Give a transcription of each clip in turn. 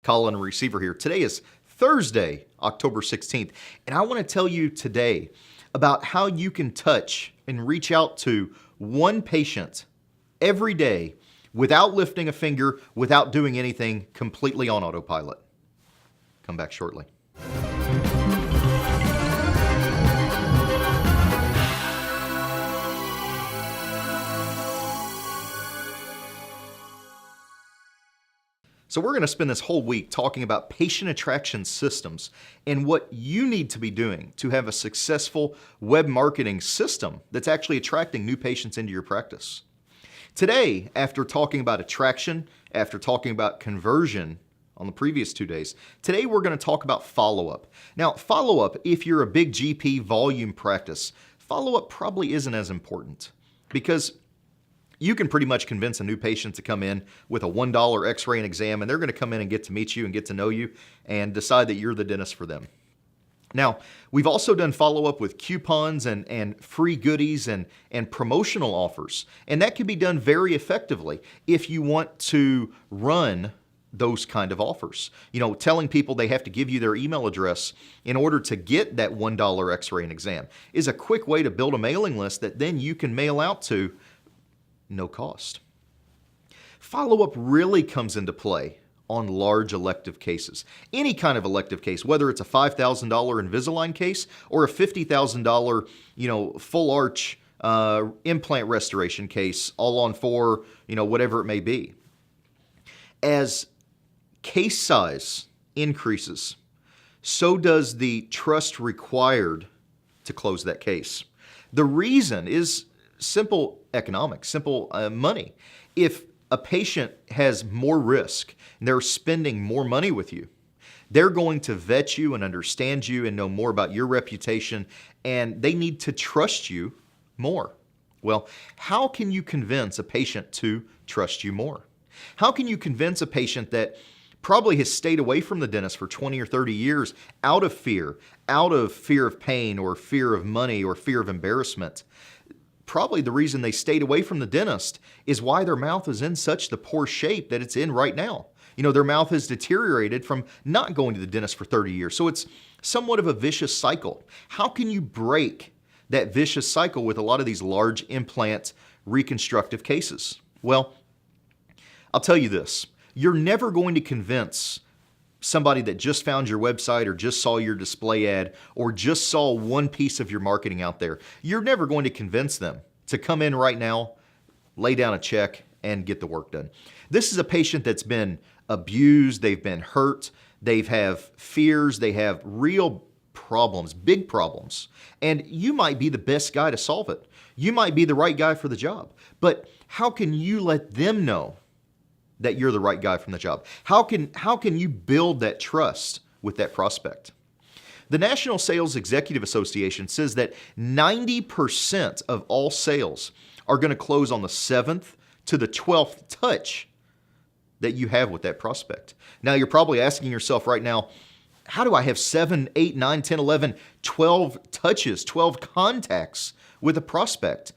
Colin Receiver here. Today is Thursday, October 16th, and I want to tell you today about how you can touch and reach out to one patient every day without lifting a finger, without doing anything, completely on autopilot. Come back shortly. So we're going to spend this whole week talking about patient attraction systems and what you need to be doing to have a successful web marketing system that's actually attracting new patients into your practice. Today, after talking about attraction, after talking about conversion on the previous 2 days, today we're going to talk about follow-up. Now, follow-up, if you're a big GP volume practice, follow-up probably isn't as important because you can pretty much convince a new patient to come in with a $1 x-ray and exam, and they're going to come in and get to meet you and get to know you and decide that you're the dentist for them. Now, we've also done follow-up with coupons and free goodies and promotional offers, and that can be done very effectively if you want to run those kind of offers. You know, telling people they have to give you their email address in order to get that $1 x-ray and exam is a quick way to build a mailing list that then you can mail out to no cost. Follow-up really comes into play on large elective cases. Any kind of elective case, whether it's a $5,000 Invisalign case or a $50,000, full arch implant restoration case, all on four, whatever it may be. As case size increases, so does the trust required to close that case. The reason is simple economics, simple money. If a patient has more risk and they're spending more money with you, they're going to vet you and understand you and know more about your reputation, and they need to trust you more. Well, how can you convince a patient to trust you more? How can you convince a patient that probably has stayed away from the dentist for 20 or 30 years out of fear of pain or fear of money or fear of embarrassment? Probably the reason they stayed away from the dentist is why their mouth is in such the poor shape that it's in right now. Their mouth has deteriorated from not going to the dentist for 30 years. So it's somewhat of a vicious cycle. How can you break that vicious cycle with a lot of these large implant reconstructive cases? Well, I'll tell you this. You're never going to convince somebody that just found your website or just saw your display ad or just saw one piece of your marketing out there. You're never going to convince them to come in right now, lay down a check, and get the work done. This is a patient that's been abused, they've been hurt, they have fears, they have real problems, big problems, and you might be the best guy to solve it. You might be the right guy for the job, but how can you let them know that you're the right guy from the job? How can you build that trust with that prospect? The National Sales Executive Association says that 90% of all sales are going to close on the 7th to the 12th touch that you have with that prospect. Now, you're probably asking yourself right now, how do I have 7, 8, 9, 10, 11, 12 touches, 12 contacts with a prospect?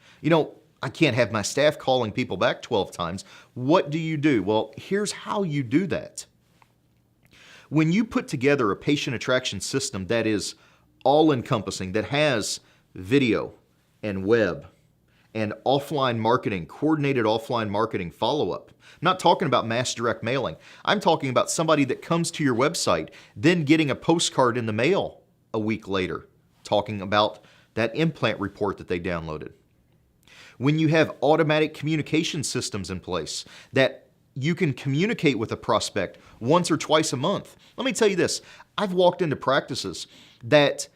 I can't have my staff calling people back 12 times. What do you do? Well, here's how you do that. When you put together a patient attraction system that is all-encompassing, that has video and web and offline marketing, coordinated offline marketing follow-up. I'm not talking about mass direct mailing. I'm talking about somebody that comes to your website, then getting a postcard in the mail a week later, talking about that implant report that they downloaded. When you have automatic communication systems in place that you can communicate with a prospect once or twice a month. Let me tell you this, I've walked into practices that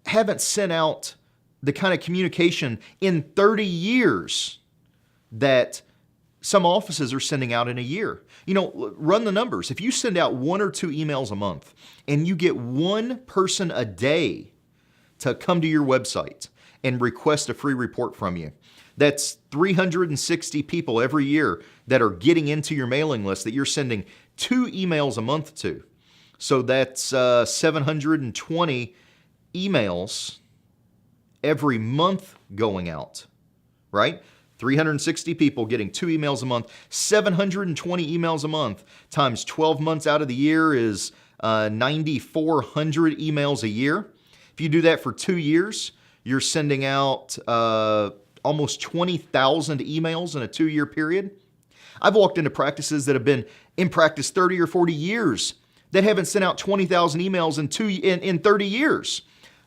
haven't sent out the kind of communication in 30 years that some offices are sending out in a year. Run the numbers. If you send out 1 or 2 emails a month and you get one person a day to come to your website and request a free report from you, that's 360 people every year that are getting into your mailing list that you're sending 2 emails a month to. So that's 720 emails every month going out, right? 360 people getting 2 emails a month, 720 emails a month times 12 months out of the year is 9,400 emails a year. If you do that for 2 years, you're sending out almost 20,000 emails in a 2-year period. I've walked into practices that have been in practice 30 or 40 years that haven't sent out 20,000 emails in 30 years,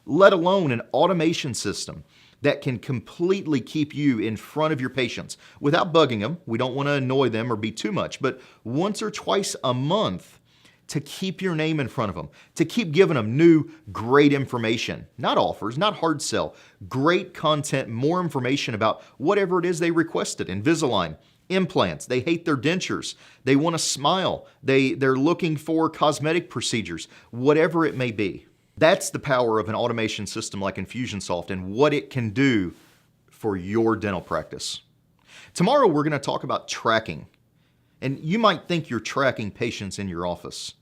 let alone an automation system that can completely keep you in front of your patients without bugging them. We don't want to annoy them or be too much, but once or twice a month to keep your name in front of them, to keep giving them new, great information, not offers, not hard sell, great content, more information about whatever it is they requested. Invisalign, implants, they hate their dentures, they want to smile, they're looking for cosmetic procedures, whatever it may be. That's the power of an automation system like Infusionsoft and what it can do for your dental practice. Tomorrow, we're going to talk about tracking. And you might think you're tracking patients in your office.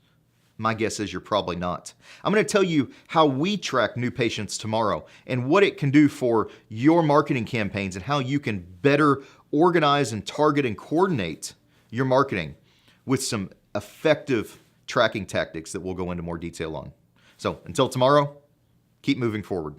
My guess is you're probably not. I'm going to tell you how we track new patients tomorrow and what it can do for your marketing campaigns and how you can better organize and target and coordinate your marketing with some effective tracking tactics that we'll go into more detail on. So until tomorrow, keep moving forward.